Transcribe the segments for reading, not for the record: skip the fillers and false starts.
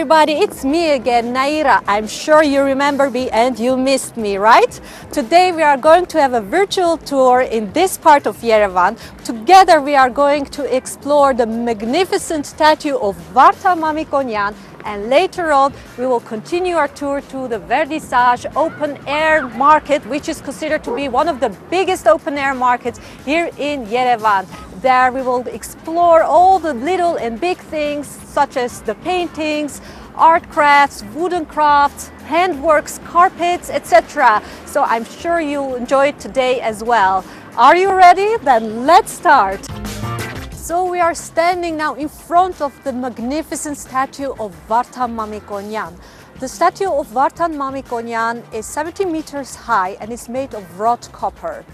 everybody, it's me again, Naira. I'm sure you remember me and you missed me, right? Today we are going to have a virtual tour in this part of Yerevan. Together we are going to explore the magnificent statue of Vartan Mamikonyan, and later on we will continue our tour to the Vernissage open air market, which is considered to be one of the biggest open air markets here in Yerevan. There we will explore all the little and big things such as the paintings, art crafts, wooden crafts, handworks, carpets, etc. So I'm sure you'll enjoy it today as well. Are you ready? Then let's start. So we are standing now in front of the magnificent statue of Vartan Mamikonyan. The statue of Vartan Mamikonyan is 70 meters high and is made of wrought copper.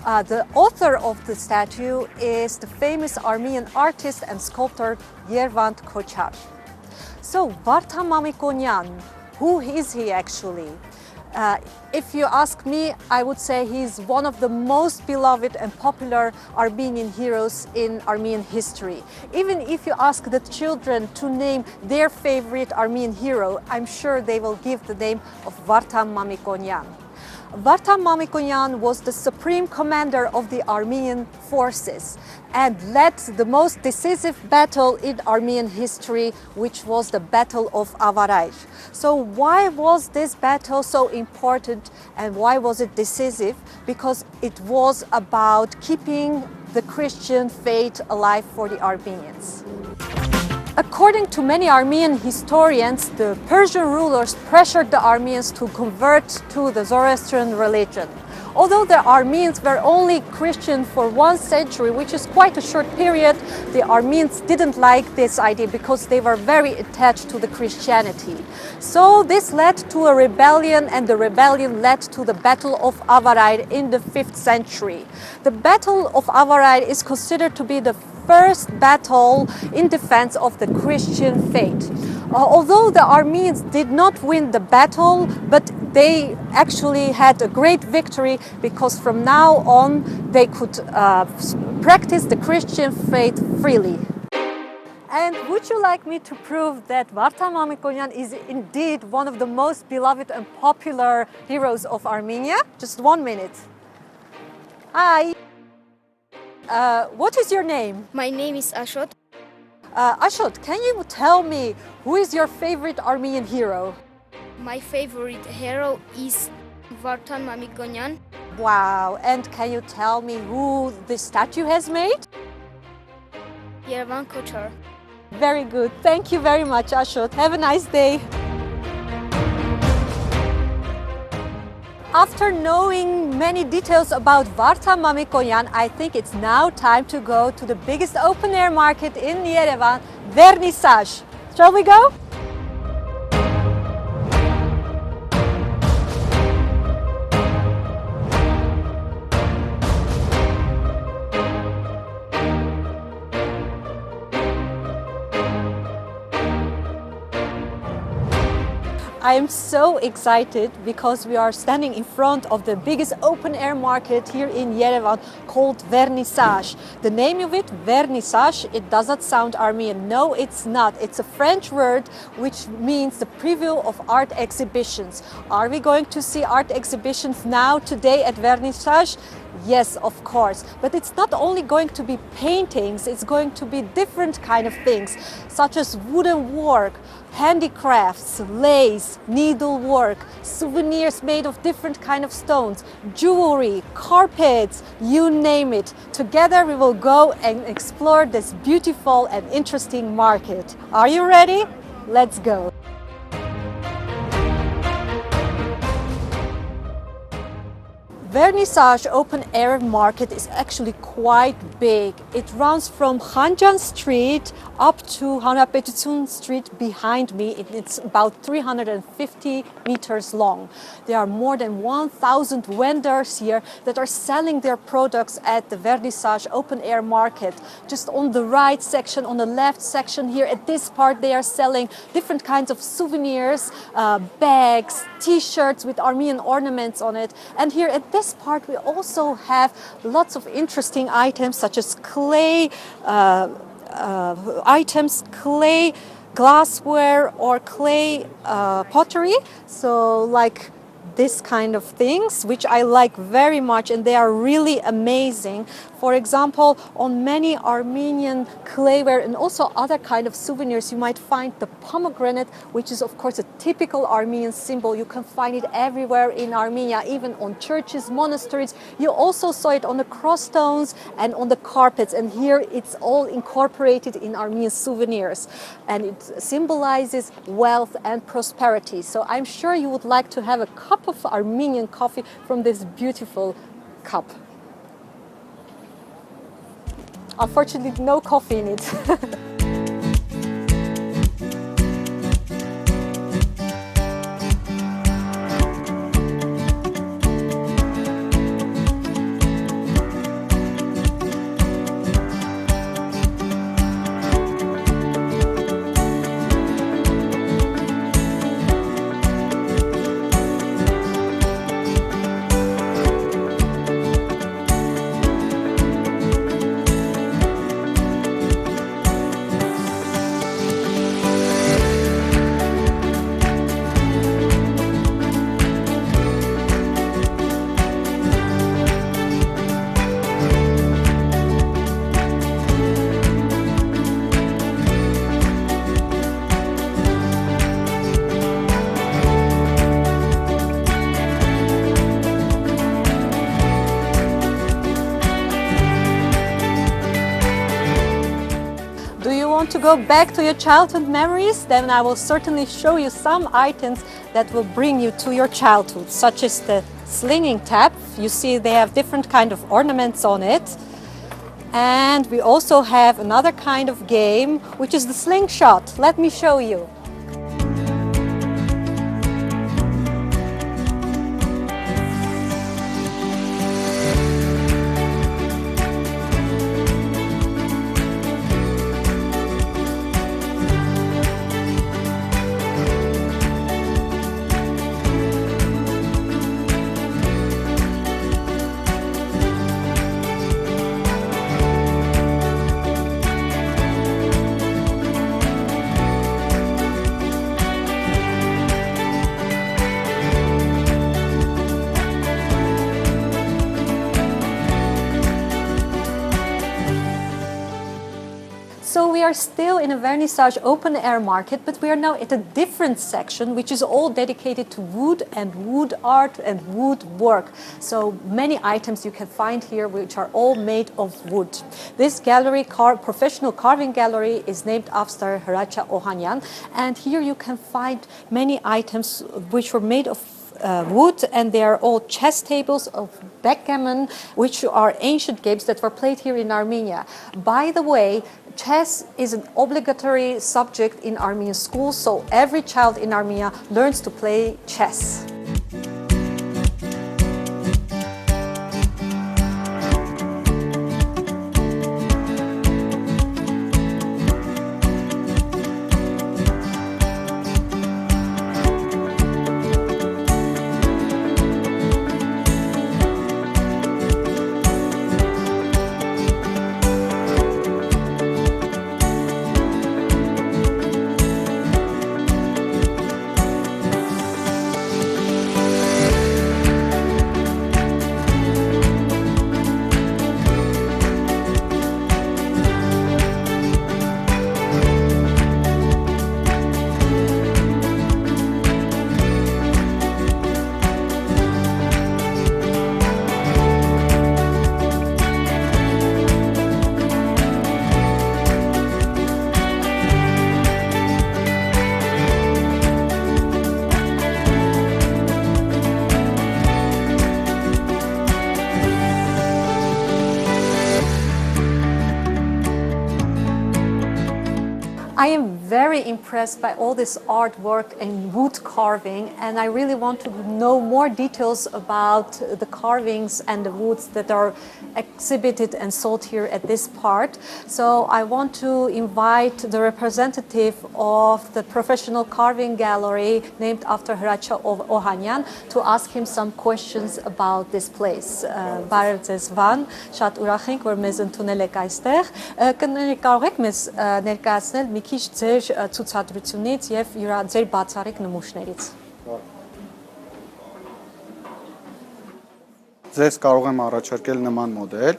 The author of the statue is the famous Armenian artist and sculptor Yervant Kochar. So Vartan Mamikonyan, who is he actually? If you ask me, I would say he's one of the most beloved and popular Armenian heroes in Armenian history. Even if you ask the children to name their favorite Armenian hero, I'm sure they will give the name of Vartan Mamikonyan. Vartan Mamikonyan was the supreme commander of the Armenian forces and led the most decisive battle in Armenian history, which was the Battle of Avaraj. So why was this battle so important and why was it decisive? Because it was about keeping the Christian faith alive for the Armenians. According to many Armenian historians, the Persian rulers pressured the Armenians to convert to the Zoroastrian religion. Although the Armenians were only Christian for 1 century, which is quite a short period, the Armenians didn't like this idea because they were very attached to the Christianity. So this led to a rebellion, and the rebellion led to the Battle of Avaraj in the 5th century. The Battle of Avaraj is considered to be the first battle in defense of the Christian faith. Although the Armenians did not win the battle, but they actually had a great victory because from now on they could practice the Christian faith freely. And would you like me to prove that Vartan Mamikonyan is indeed one of the most beloved and popular heroes of Armenia? Just 1 minute. Hi. What is your name? My name is Ashot. Ashot, can you tell me who is your favorite Armenian hero? My favorite hero is Vartan Mamikonyan. Wow, and can you tell me who this statue has made? Yervant Kochar. Very good. Thank you very much, Ashot. Have a nice day. After knowing many details about Vartan Mamikonyan, I think it's now time to go to the biggest open air market in Yerevan, Vernissage. Shall we go? I am so excited because we are standing in front of the biggest open air market here in Yerevan called Vernissage. The name of it, Vernissage, it does not sound Armenian. No, it's not. It's a French word which means the preview of art exhibitions. Are we going to see art exhibitions now today at Vernissage? Yes, of course. But it's not only going to be paintings, it's going to be different kind of things, such as wooden work, handicrafts, lace, needlework, souvenirs made of different kind of stones, jewelry, carpets, you name it. Together we will go and explore this beautiful and interesting market. Are you ready? Let's go. Vernissage open air market is actually quite big. It runs from Khanjan Street up to Hanrapetitsun Street behind me. It's about 350 meters long. There are more than 1,000 vendors here that are selling their products at the Vernissage open air market. Just on the right section, on the left section here at this part, they are selling different kinds of souvenirs, bags, t-shirts with Armenian ornaments on it. And here at this part we also have lots of interesting items such as clay glassware or clay pottery. So like this kind of things, which I like very much, and they are really amazing. For example, on many Armenian clayware and also other kind of souvenirs, you might find the pomegranate, which is of course a typical Armenian symbol. You can find it everywhere in Armenia, even on churches, monasteries. You also saw it on the cross stones and on the carpets, and here it's all incorporated in Armenian souvenirs, and it symbolizes wealth and prosperity. So I'm sure you would like to have a cup of Armenian coffee from this beautiful cup. Unfortunately, no coffee in it. To go back to your childhood memories, then I will certainly show you some items that will bring you to your childhood, such as the slinging tap. You see they have different kind of ornaments on it. And we also have another kind of game, which is the slingshot. Let me show you. So we are still in a Vernissage open air market, but we are now at a different section, which is all dedicated to wood and wood art and wood work. So many items you can find here, which are all made of wood. This gallery, professional carving gallery, is named after Hracha Ohanyan, and here you can find many items which were made of wood, and they are all chess tables of backgammon, which are ancient games that were played here in Armenia. By the way, chess is an obligatory subject in Armenian schools, so every child in Armenia learns to play chess. I am very impressed by all this artwork and wood carving, and I really want to know more details about the carvings and the woods that are exhibited and sold here at this part. So I want to invite the representative of the professional carving gallery named after Hracha Ohanyan to ask him some questions about this place. Բարև ձեզ Վան, շատ ուրախ ենք, որ մեզ ընդունել եք այստեղ։ Կարող եք մեզ ներկայացնել մի քիչ ձեր ցուցադրությունից եւ ձեր բացառիկ նմուշներից։ Ձեզ կարող եմ առաջարկել նման մոդել։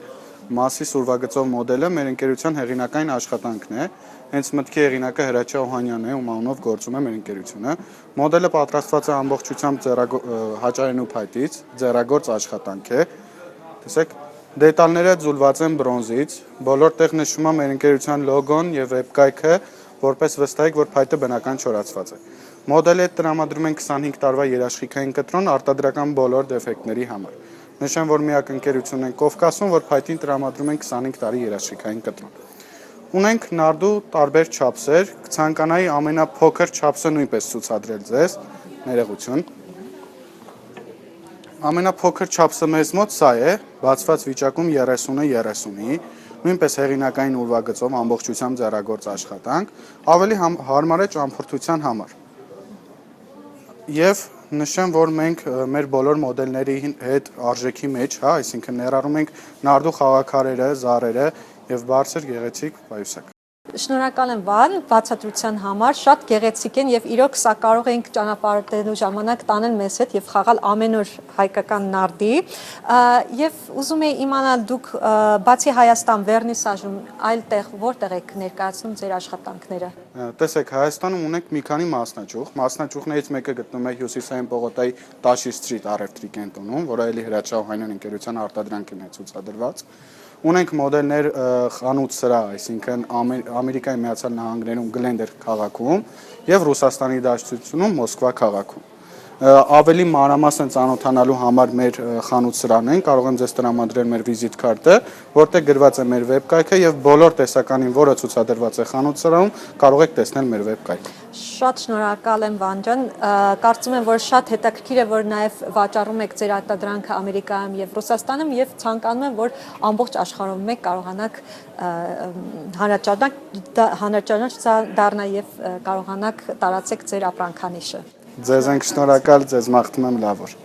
Մասիս ուրվագծով մոդելը մեր ընկերության հեղինակային աշխատանքն է։ Հենց մտքի հեղինակը Հրաչյա Օհանյանն է, ում անունով գործում է մեր ընկերությունը։ Մոդելը պատրաստված է ամբողջությամբ հաճարենու փայտից, ձեռագործ աշխատանք է։ Տեսեք, դետալները ձուլված են բրոնզից, բոլոր տեղ նշվում է մեր ընկերության լոգոն եւ վեբկայքը, որպես վստահեք, որ փայտը բնական չորացված է։ Մոդելը տրամադրում են 25 տարվա երաշխիքային կտրոն արտադրական բոլոր դեֆեկտների համար։ Նշեմ, որ միակ ընկերությունն են Կովկասում, որ փայտին տրամադրում են 25 տարի երաշխիքային կտրոն։ Ունենք նարդու տարբեր չափսեր, կցանկանայի ամենափոքր չափսը նույնպես ցուցադրել ձեզ, ներողություն։ Ամենափոքր չափսը մեզ մոտ սա է, բացված վիճակում 30-ը 30-ի, նույնպես հեղինակային ուրվագծով ամբողջությամբ ձեռագործ աշխատանք, ավելի հարմար է ճամփորդության համար։ Եվ նշեմ, որ մենք մեր բոլոր մոդելների հետ արժեքի մեջ, այսինքն ներառում ենք նարդու խաղաքարերը, զարերը եւ բարձր գեղեցիկ պայուսակ։ Շնորհակալ եմ Վան, բացատրության համար, շատ գեղեցիկ են եւ իրոք սա կարող ենք ճանապարհորդելու ժամանակ տանել մեզ հետ եւ խաղալ ամեն օր հայկական նարդի եւ ուզում եի իմանալ դուք բացի Հայաստան Vernissage-ում այլտեղ որտեղ եք ներկայացնում ձեր աշխատանքները։ Տեսեք, Հայաստանում ունենք մի քանի մասնաճյուղներից մեկը գտնվում է Հյուսիսային պողոտայի Տաշի Սթրիթ առևտրի կենտրոնում, որը էլի Հրաչյա Օհանյան ընկերության արտադրանքն է ցուցադրված։ Ունենք մոդելներ խանութ սրահ, այսինքն Ամերիկայի Միացյալ Նահանգներում Գլենդեր քաղաքում եւ Ռուսաստանի Դաշնությունում Մոսկվա քաղաքում։ Ավելի մանրամասն ծանոթանալու համար մեր խանութ սրահն են, կարող եմ ձեզ տրամադրել մեր վիզիտ քարտը, որտեղ գրված է մեր վեբկայքը եւ բոլոր տեսականին, որը ցուցադրված է խանութ սրահում, կարող եք տեսնել մեր վեբկայքը։ Շատ շնորհակալ եմ Վան ջան, կարծում եմ, որ շատ հետաքրքիր է, որ նաև վաճառում եք ձեր արտադրանքը Ամերիկայում եւ Ռուսաստանում եւ ցանկանում եմ, որ ամբողջ աշխարհում մեկ կարողանաք հանրաճանաչ դառնա եւ կարողանաք տարածեք ձեր ապրանքանիշը։ Ձեզ ենք շնորհակալ, ձեզ մաղթում եմ լավ օր։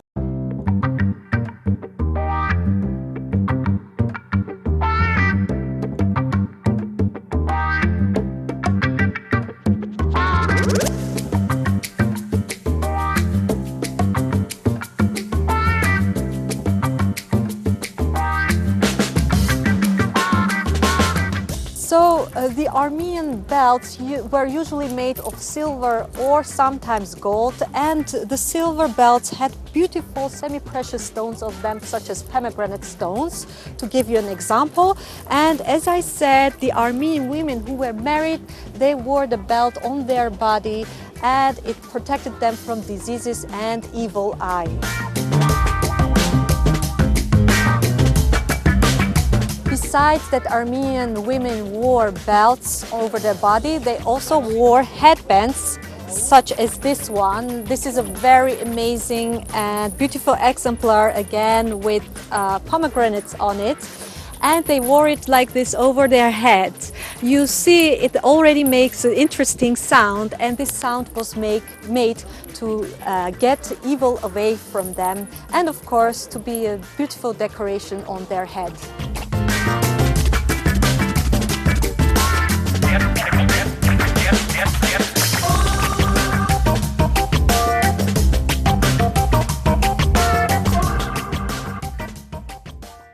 The Armenian belts were usually made of silver or sometimes gold, and the silver belts had beautiful semi-precious stones on them, such as pomegranate stones, to give you an example. And as I said, the Armenian women who were married, they wore the belt on their body, and it protected them from diseases and evil eye. Besides that Armenian women wore belts over their body, they also wore headbands such as this one. This is a very amazing and beautiful exemplar, again with pomegranates on it. And they wore it like this over their head. You see, it already makes an interesting sound, and this sound was made to get evil away from them, and of course to be a beautiful decoration on their head.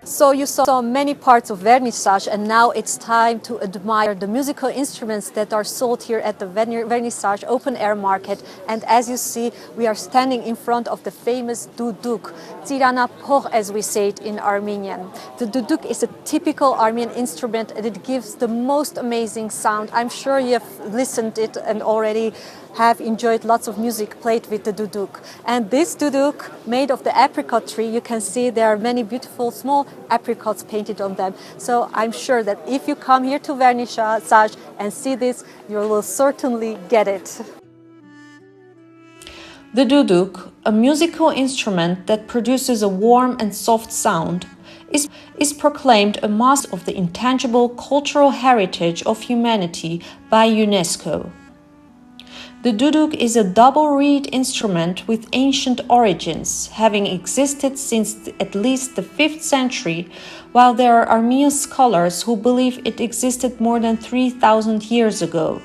So you saw many parts of Vernissage, and now it's time to admire the musical instruments that are sold here at the Vernissage open air market. And as you see, we are standing in front of the famous duduk, tirana poch as we say it in Armenian. The duduk is a typical Armenian instrument, and it gives the most amazing sound. I'm sure you've listened it and already have enjoyed lots of music played with the duduk. And this duduk, made of the apricot tree, you can see there are many beautiful small apricots painted on them. So I'm sure that if you come here to Vernissage and see this, you will certainly get it. The duduk, a musical instrument that produces a warm and soft sound, is proclaimed a master of the intangible cultural heritage of humanity by UNESCO. The duduk is a double reed instrument with ancient origins, having existed since at least the 5th century, while there are Armenian scholars who believe it existed more than 3,000 years ago.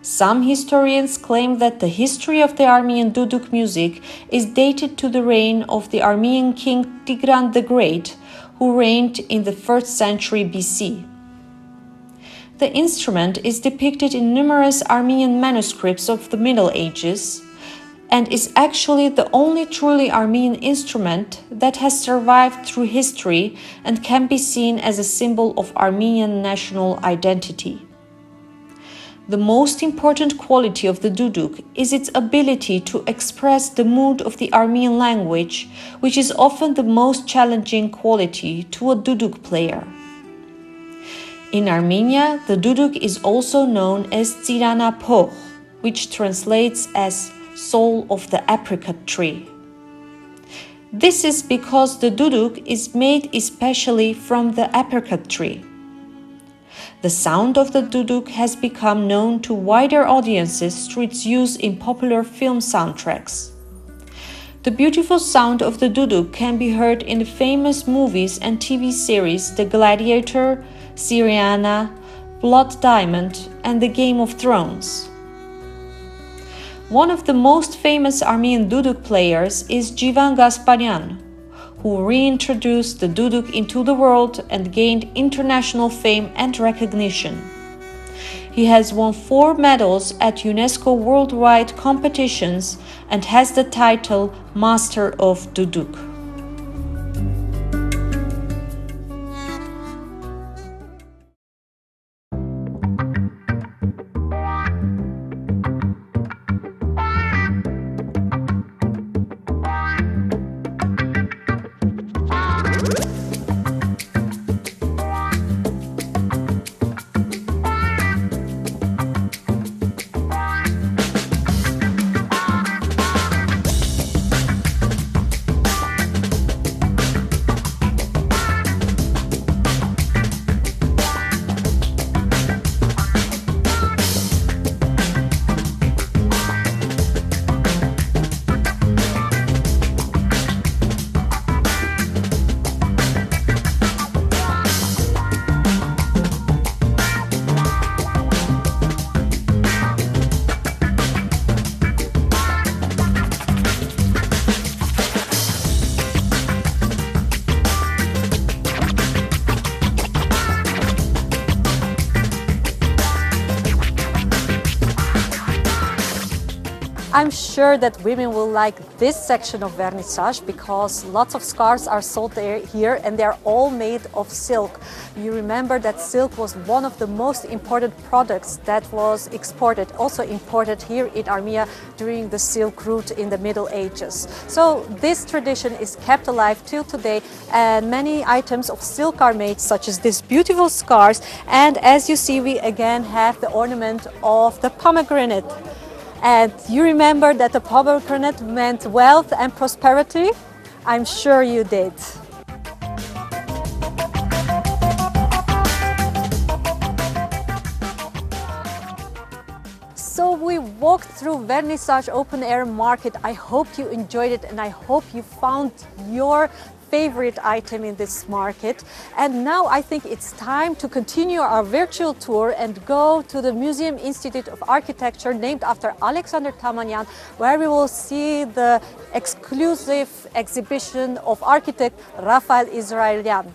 Some historians claim that the history of the Armenian duduk music is dated to the reign of the Armenian king Tigran the Great, who reigned in the 1st century BC. The instrument is depicted in numerous Armenian manuscripts of the Middle Ages, and is actually the only truly Armenian instrument that has survived through history and can be seen as a symbol of Armenian national identity. The most important quality of the duduk is its ability to express the mood of the Armenian language, which is often the most challenging quality to a duduk player. In Armenia, the duduk is also known as tsirana pokh, which translates as soul of the apricot tree. This is because the duduk is made especially from the apricot tree. The sound of the duduk has become known to wider audiences through its use in popular film soundtracks. The beautiful sound of the duduk can be heard in the famous movies and TV series The Gladiator, Syriana, Blood Diamond, and The Game of Thrones. One of the most famous Armenian duduk players is Jivan Gasparyan, who reintroduced the duduk into the world and gained international fame and recognition. He has won 4 medals at UNESCO worldwide competitions and has the title Master of Duduk. I'm sure that women will like this section of Vernissage because lots of scarves are sold here and they're all made of silk. You remember that silk was one of the most important products that was exported, also imported here in Armenia during the Silk Route in the Middle Ages. So this tradition is kept alive till today, and many items of silk are made, such as these beautiful scarves. And as you see, we again have the ornament of the pomegranate. And you remember that the pomegranate meant wealth and prosperity? I'm sure you did. So we walked through Vernissage Open Air Market. I hope you enjoyed it and I hope you found your favorite item in this market. And now I think it's time to continue our virtual tour and go to the Museum Institute of Architecture named after Alexander Tamanian, where we will see the exclusive exhibition of architect Rafael Israelian.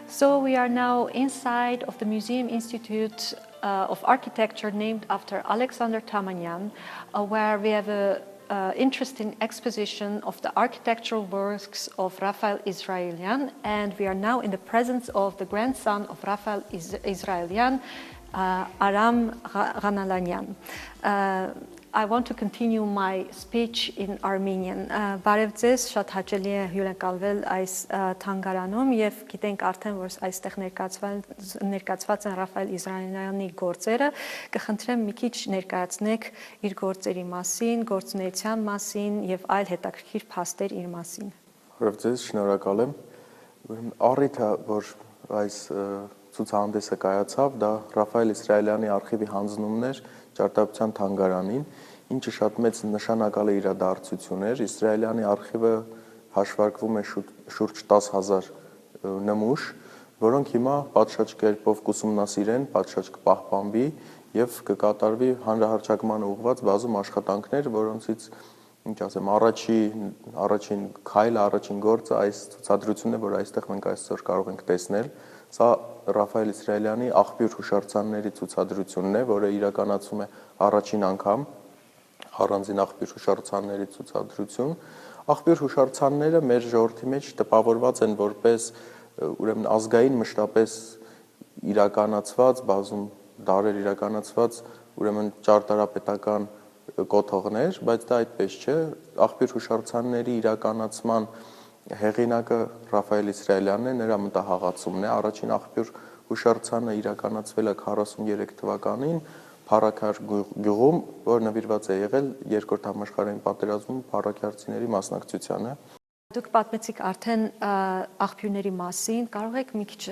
So we are now inside of the Museum Institute of Architecture named after Alexander Tamanian, where we have an interesting exposition of the architectural works of Rafael Israelian, and we are now in the presence of the grandson of Rafael Israelian, Aram Ghanalanyan. I want to continue my speech in Armenian. Բարև ձեզ, շատ հաճելի է հյուրընկալվել այս թանգարանում եւ գիտենք արդեն որ այստեղ ներկայացված են Ռաֆայել Իսրայելյանի գործերը, կխնդրեմ մի քիչ ներկայացնեք իր գործերի մասին, գործունեության մասին եւ այլ հետաքրքիր փաստեր իր մասին։ Բարև ձեզ, շնորհակալ եմ։ Առիթը, որ այս ցուցահանդեսը կայացավ, դա Ռաֆայել Իսրայելյանի արխիվի հանձնումն էր ճարտարապետության թանգարանին, ինչը շատ մեծ նշանակալի իրադարձություն էր։ Իսրայելյանի արխիվը հաշվարկվում է շուրջ 10,000 նմուշ, որոնք հիմա պատշաճ կերպով կուսումնասիրեն, պատշաճ կպահպանվի եւ կկատարվի հանրահռչակման ուղղված բազում աշխատանքներ, որոնցից ինչ ասեմ, առաջին քայլը, առաջին գործը այս ցուցադրությունն է, որ այստեղ մենք այսօր կարող ենք տեսնել։ Սա Ռաֆայել Իսրայելյանի աղբյուր հուշարձանների ցուցադրությունն է, որը իրականացում է առաջին անգամ առանձին աղբյուր հուշարձանների ցուցադրություն։ Աղբյուր հուշարձանները մեր ժողովրդի մեջ տպավորված են որպես ուրեմն ազգային մշտապես իրականացված, բազում դարեր իրականացված ուրեմն ճարտարապետական կոթողներ, բայց դա այդպես չէ։ Աղբյուր հուշարձանների իրականացման հեղինակը Ռաֆայել Իսրայելյանն է, նրա մտահաղացումն է։ Առաջին աղբյուր հուշարձանը իրականացվել է 43 թվականին Փարաքար գյուղում, որ նվիրված է եղել Երկրորդ համաշխարհային պատերազմում փարաքարցիների մասնակցությանը։ Դուք պատմեցիք արդեն աղբյուրների մասին, կարող եք մի քիչ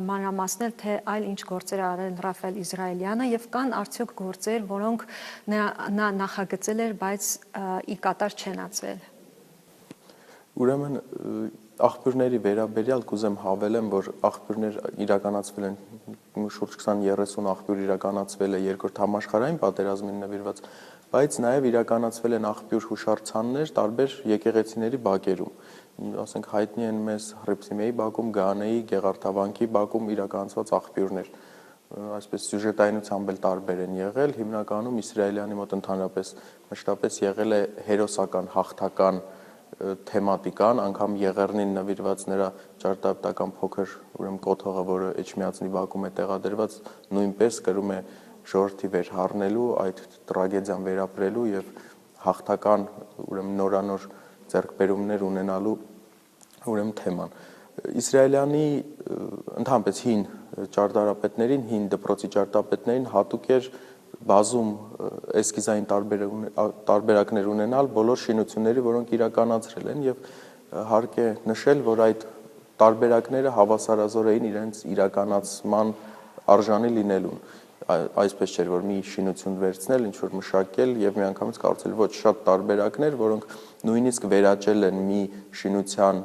մանրամասնել, թե այլ ինչ գործեր արել Ռաֆայել Իսրայելյանը եւ կան արդյոք գործեր, որոնք նա նախագծել էր, բայց ի կատար չեն ածվել։ Ուրեմն աղբյուրների վերաբերյալ կուզեմ հավելեմ, որ աղբյուրներ իրականացվել են շուրջ 20-30 աղբյուր իրականացվել է Երկրորդ համաշխարհային պատերազմին նվիրված, բայց նաև իրականացվել են աղբյուր հուշարձաններ տարբեր եկեղեցիների բակերում։ Ասենք հայտնի են մեզ Հռիփսիմեի բակում, Գանեի, Գեղարդավանքի բակում իրականացված աղբյուրներ։ Այսպես սյուժետայնությամբ էլ տարբեր են եղել, հիմնականում Իսրայելյանի մոտ ընդհանրապես մշտապես եղել է հերոսական, հաղթական թեմատիկան, անգամ Եղեռնին նվիրված նրա ճարտարապետական փոքր ուրեմն կոթողը, որը Էջմիածնի բակում է տեղադրված, նույնպես կրում է ժողովրդի վերհառնելու, այդ տրագեդիան վերապրելու եւ հաղթական ուրեմն նորանոր ձեռքբերումներ ունենալու ուրեմն թեման։ Իսրայելյանի ընդհանրապես հին ճարտարապետներին, հին դպրոցի ճարտարապետներին հատուկ էր բազում էսկիզային տարբերակներ ունենալ բոլոր շինությունների, որոնք իրականացրել են եւ հարկ է նշել, որ այդ տարբերակները հավասարազոր էին իրենց իրականացման արժանի լինելուն։ Այսպես չէր, որ մի շինություն վերցնել, ինչ որ մշակել եւ միանգամից կառուցել, ոչ, շատ տարբերակներ, որոնք նույնիսկ վերաճել են մի շինության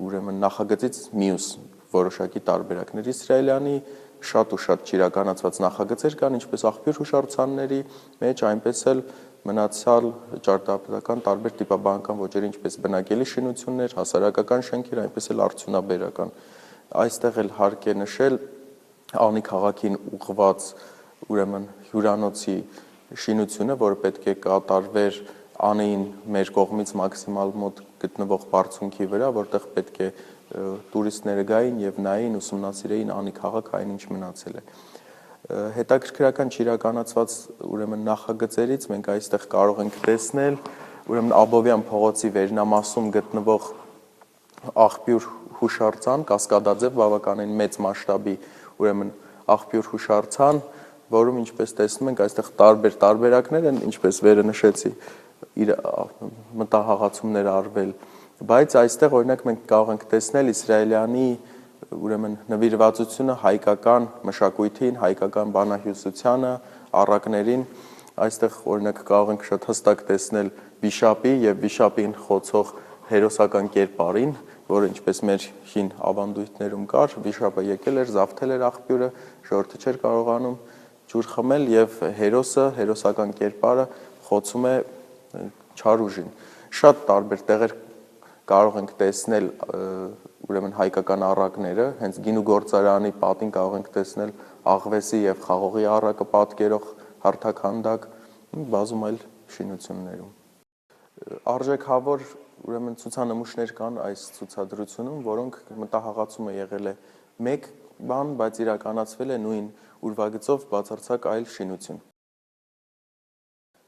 ուրեմն նախագծից մյուս որոշակի տարբերակներ։ Իսրայելյանի շատ ու շատ չիրականացված նախագծեր կան, ինչպես աղբյուր հուշարձանների մեջ, այնպես էլ մնացյալ ճարտարապետական տարբեր տիպաբանական ոճերի, ինչպես բնակելի շինություններ, հասարակական շենքեր, այնպես էլ արդյունաբերական։ Այստեղ էլ հարկ է նշել Անի քաղաքին ուղղված ուրեմն հյուրանոցի շինությունը, որը պետք է կատարվեր Անին մեր կողմից մաքսիմալ մոտ գտնվող բարձունքի վրա, որտեղ պետք է տուրիստները գային եւ նային, ուսումնասիրեին Անի քաղաքը, այնինչ մնացել է։ Հետաքրքրական չիրականացված ուրեմն նախագծերից մենք այստեղ կարող ենք տեսնել ուրեմն Աբովյան փողոցի վերնամասում գտնվող աղբյուր հուշարձան, կասկադաձև բավականին մեծ մասշտաբի ուրեմն աղբյուր հուշարձան, որում ինչպես տեսնում ենք այստեղ տարբեր տարբերակներ են, ինչպես վերը նշեցի, իր մտահաղացումներ արվել, բայց այստեղ օրինակ մենք կարող ենք տեսնել Իսրայելյանի ուրեմն նվիրվածությունը հայկական մշակույթին, հայկական բանահյուսությանը, առակներին, այստեղ օրինակ կարող ենք շատ հստակ տեսնել վիշապի եւ վիշապին խոցող հերոսական կերպարին, որը ինչպես մեր հին ավանդույթներում կար, վիշապը եկել էր, զավթել էր աղբյուրը, ժողովուրդը չէր կարողանում ջուր խմել եւ հերոսը, հերոսական կերպարը խոցում է չար ուժին։ Շատ տարբեր տեղեր կարող ենք տեսնել ուրեմն հայկական առակները, հենց գինու գործարանի պատին կարող ենք տեսնել աղվեսի եւ խաղողի առակը պատկերող հարթականդակ, բազում այլ շինություններում։ Արժեքավոր ուրեմն ցուցանմուշներ կան այս ցուցադրությունում, որոնք մտահաղացումը եղել է մեկ բան, բայց իրականացվել է նույն ուրվագծով բացարձակ այլ շինություն։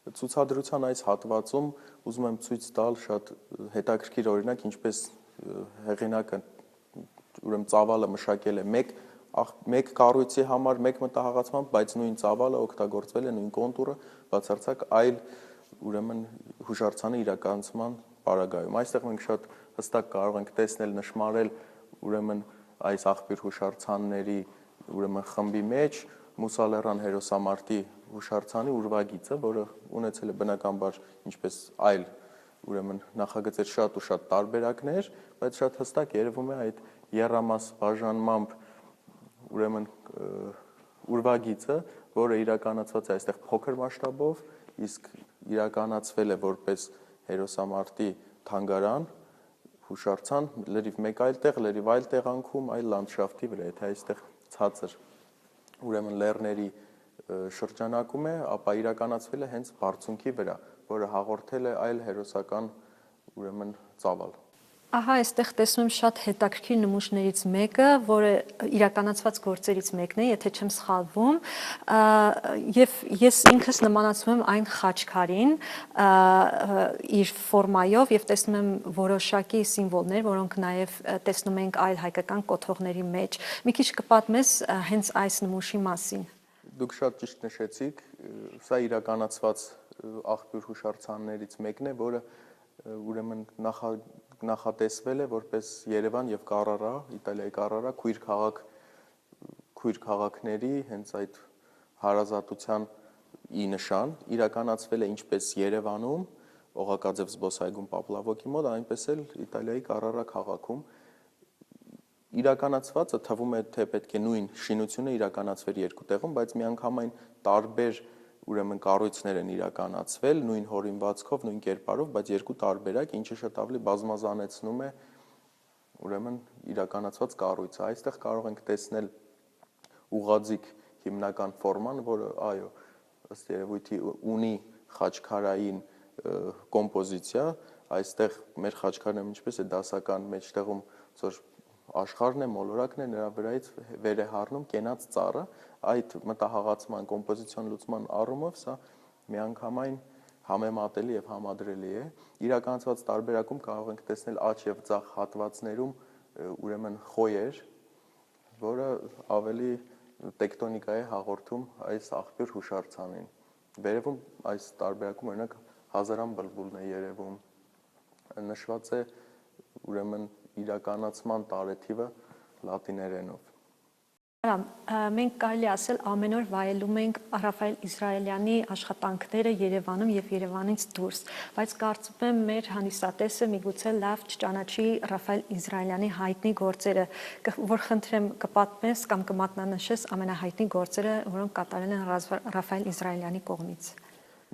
Ցուցադրության այս հատվածում ուզում եմ ցույց տալ շատ հետաքրքիր օրինակ, ինչպես հեղինակը ուրեմն ծավալը մշակել է մեկ կառույցի համար, մեկ մտահաղացմամբ, բայց նույն ծավալը օգտագործվել է նույն կոնտուրը բացարձակ այլ ուրեմն հուշարձանի իրականացման պարագայում։ Այստեղ մենք շատ հստակ կարող ենք տեսնել, նշմարել ուրեմն այս աղբյուր հուշարձանների ուրեմն խմբի մեջ Մուսալերան հերոսամարտի հուշարձանի ուրվագիծը, որը ունեցել է բնականաբար ինչպես այլ ուրեմն նախագծեր շատ ու շատ տարբերակներ, բայց շատ հստակ երևում է այդ եռամաս բաժանմամբ ուրեմն ուրվագիծը, որը իրականացված է այստեղ փոքր մասշտաբով, իսկ իրականացվել է որպես հերոսամարտի թանգարան, հուշարձան, լրիվ մեկ այլ տեղ, լրիվ այլ տեղանքում, այլ լանդշաֆտի վրա, եթե այստեղ ցածր ուրեմն լեռների շրջանակում է, ապա իրականացվել է հենց բարձունքի վրա, որը հաղորդել է այլ հերոսական ուրեմն ծավալ։ Ահա, այստեղ տեսնում եմ շատ հետաքրքիր նմուշներից մեկը, որը իրականացված գործերից մեկն է, եթե չեմ սխալվում, եւ ես ինքս նմանացնում եմ այն խաչքարին իր ֆորմայով եւ տեսնում եմ որոշակի սիմվոլներ, որոնք նաեւ տեսնում ենք այլ հայկական կոթողների մեջ։ Մի քիչ կպատմես հենց այս նմուշի մասին։ Դուք շատ ճիշտ նշեցիք, սա իրականացված աղբյուր հուշարձաններից մեկն է, որը ուրեմն նախատեսվել է որպես Երևան եւ Կարարա, Իտալիայի Կարարա քույր քաղաքների հենց այդ հարազատության ի նշան, իրականացվել է ինչպես Երևանում, Օղակաձև զբոսայգում Պապլավոկի մոտ, այնպես էլ Իտալիայի Կարարա քաղաքում։ Իրականացվածը թվում է, թե պետք է նույն շինությունը իրականացվեր երկու տեղում, բայց միանգամայն տարբեր ուրեմն կառույցներ են իրականացվել նույն հորինվածքով, նույն կերպարով, բայց երկու տարբերակ, ինչը շատ ավելի բազմազանեցնում է ուրեմն իրականացված կառույցը։ Այստեղ կարող ենք տեսնել ուղղաձիգ հիմնական ֆորման, որը այո, ըստ երևույթի ունի խաչքարային կոմպոզիցիա, այստեղ մեր խաչքարն ինչպես է դասական մեջտեղում ծոր աշխարհն է, մոլորակն է, նրա վրայից վեր է հառնում կենաց ծառը, այդ մտահաղացման կոմպոզիցիոն լուծման առումով սա միանգամայն համեմատելի եւ համադրելի է։ Իրականացված տարբերակում կարող ենք տեսնել աջ եւ ձախ հատվածներում ուրեմն խոյեր, որը ավելի տեկտոնիկա է հաղորդում այս աղբյուր հուշարձանին։ Վերևում այս տարբերակում օրինակ հազարան բլբուլն է երևում, նշված է ուրեմն իրականացման տարեթիվը լատիներենով։ Մենք կարելի ասել ամեն օր վայելում ենք Ռաֆայել Իսրայելյանի աշխատանքները Երևանում եւ Երևանից դուրս, բայց կարծում եմ մեր հանդիսատեսը միգուցե լավ չճանաչի Ռաֆայել Իսրայելյանի հայտնի գործերը, որ խնդրեմ կպատմես կամ կմատնանշես ամենահայտնի գործերը, որոնք կատարել են Ռաֆայել Իսրայելյանի կողմից։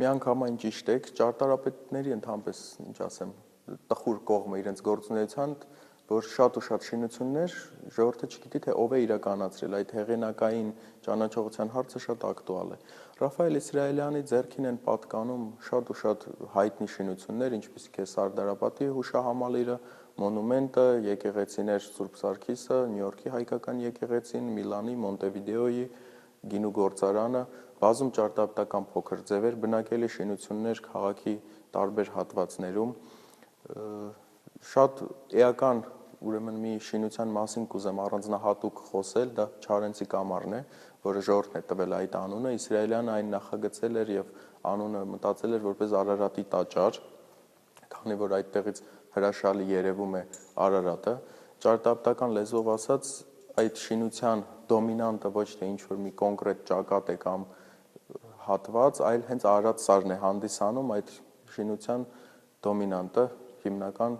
Միանգամայն ճիշտ եք, ճարտարապետների ընդհանրապես, ինչ ասեմ, տխուր կողմը իրենց գործունեության, որ շատ ու շատ շինություններ ժողովուրդը չգիտի թե ով է իրականացրել, այդ հեղինակային ճանաչողության հարցը շատ ակտուալ է։ Ռաֆայել Իսրայելյանի ձեռքին են պատկանում շատ ու շատ հայտնի շինություններ, ինչպիսիք է Սարդարապատի հուշահամալիրը, մոնումենտը, եկեղեցիներ Սուրբ Սարգիսը, Նյու Յորքի հայկական եկեղեցին, Միլանի, Մոնտեվիդեոյի գինու գործարանը, բազում ճարտարապետական փոքր ձևեր, բնակելի շինություններ քաղաքի տարբեր հատվածներում, շատ էական ուրեմն մի շինության մասին կուզեմ առանձնահատուկ խոսել, դա Չարենցի կամարն է, որը ժողովրդն է տվել այդ անունը, Իսրայելյանը այն նախագծել էր եւ անունը մտածել էր որպես Արարատի տաճար, քանի որ այդտեղից հրաշալի երևում է Արարատը, ճարտարապետական լեզվով ասած, այդ շինության դոմինանտը ոչ թե ինչ որ մի կոնկրետ ճակատ է կամ հատված, այլ հենց Արարատ սարն է հանդիսանում այդ շինության դոմինանտը, հիմնական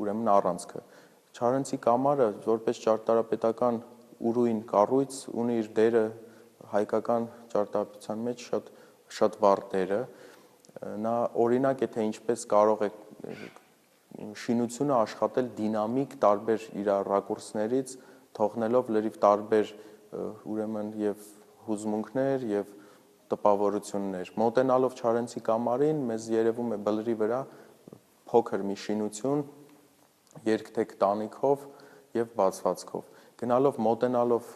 ուրեմն առանցքը։ Չարենցի կամարը որպես ճարտարապետական ուրույն կառույց ունի իր դերը հայկական ճարտարապետության մեջ շատ վառ դերը։ Նա օրինակ է թե ինչպես կարող է շինությունը աշխատել դինամիկ տարբեր իր ռակուրսներից, թողնելով լրիվ տարբեր ուրեմն եւ հուզմունքներ եւ տպավորություններ։ Մոտենալով Չարենցի կամարին մեզ երևում է բլրի վրա փոքր մի շինություն երկթեք տանիքով եւ բացվածքով։ Գնալով մոտենալով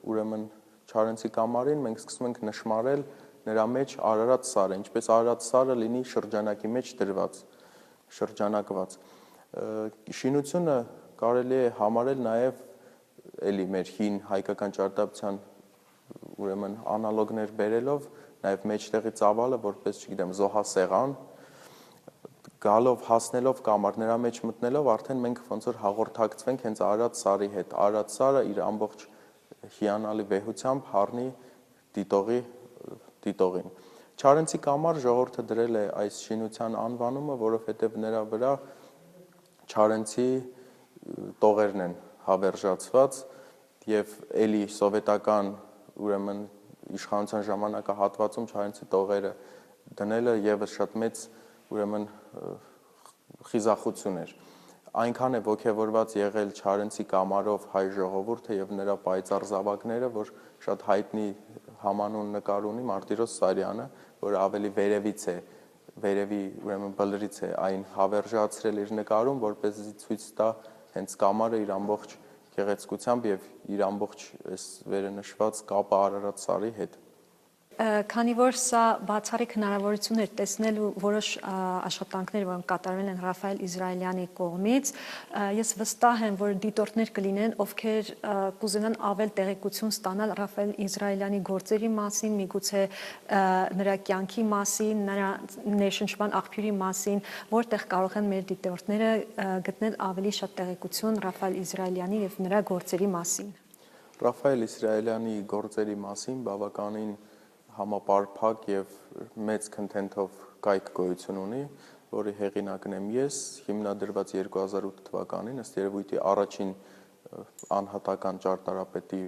ուրեմն Չարենցի կամարին մենք սկսում ենք նշմարել նրա մեջ Արարատ սարը, ինչպես Արարատ սարը լինի շրջանակի մեջ դրված, շրջանակված։ Շինությունը կարելի է համարել նաեւ էլի մեր հին հայկական ճարտարապետության ուրեմն անալոգներ բերելով, նաեւ մեջտեղի ծավալը որպես, չգիտեմ, զոհասեղան գալով հասնելով կամար նրա մեջ մտնելով արդեն մենք ոնց որ հաղորդակցվենք հենց Արարատ սարի հետ։ Արարատ սարը իր ամբողջ հիանալի վեհությամբ հառնի դիտողին։ Չարենցի կամար ժողովուրդը դրել է այս շինության անվանումը, որովհետև նրա վրա Չարենցի տողերն են հավերժացված եւ էլի սովետական ուրեմն իշխանության ժամանակահատվածում Չարենցի տողերը դնելը եւս շատ մեծ ուրեմն խիզախություն էր։ Այնքան է ոգևորված եղել Չարենցի կամարով հայ ժողովուրդը եւ նրա պայծառ զավակները, որ շատ հայտնի համանուն նկար ունի Մարտիրոս Սարյանը, որ ավելի վերևի ուրեմն բլրից է այն հավերժացրել իր նկարում, որպեսզի ցույց տա հենց կամարը իր ամբողջ գեղեցկությամբ եւ իր ամբողջ այս վերը նշված կապը Արարատ սարի հետ։ Քանի որ սա բացառիկ հնարավորություն էր տեսնելու որոշ աշխատանքներ, որոնք կատարվել են Ռաֆայել Իսրայելյանի կողմից, ես վստահ եմ, որ դիտորդներ կլինեն, ովքեր կուզենան ավել տեղեկություն ստանալ Ռաֆայել Իսրայելյանի գործերի մասին, միգուցե նրա կյանքի մասին, նրա ներշնչման աղբյուրի մասին, որտեղ կարող են մեր դիտորդները գտնել ավելի շատ տեղեկություն Ռաֆայել Իսրայելյանի եւ նրա գործերի մասին։ Ռաֆայել Իսրայելյանի գործերի մասին բավականին համապարփակ եւ մեծ քնթենթով կայք գոյություն ունի, որի հեղինակն եմ ես, հիմնադրված 2008 թվականին, ըստ երևույթի առաջին անհատական ճարտարապետի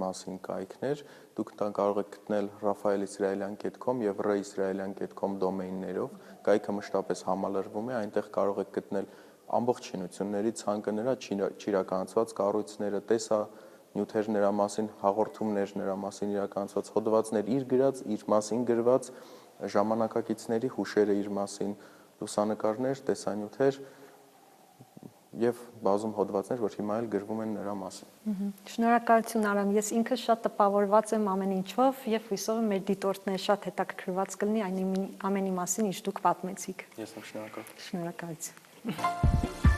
մասին կայքներ, դուք կարող եք գտնել rafaelisraelian.com եւ risraelian.com դոմեյններով, կայքը մշտապես համալրվում է, այնտեղ կարող եք գտնել ամբողջ շինությունների ցանկը նրա ճիրականացված կառույցները, նյութեր նրա մասին, հաղորդումներ նրա մասին իրականացված, հոդվածներ իր գրած, իր մասին գրված, ժամանակակիցների հուշերը իր մասին, լուսանկարներ, տեսանյութեր եւ բազում հոդվածներ, որ հիմա էլ գրվում են նրա մասին։ Շնորհակալություն Արամ, ես ինքս շատ տպավորված եմ ամեն ինչով եւ հույսով եմ մեր դիտորդները շատ հետաքրքրված կլինի այն ամենի մասին, ինչ դուք պատմեցիք։ Ես եմ շնորհակալ։ Շնորհակալություն։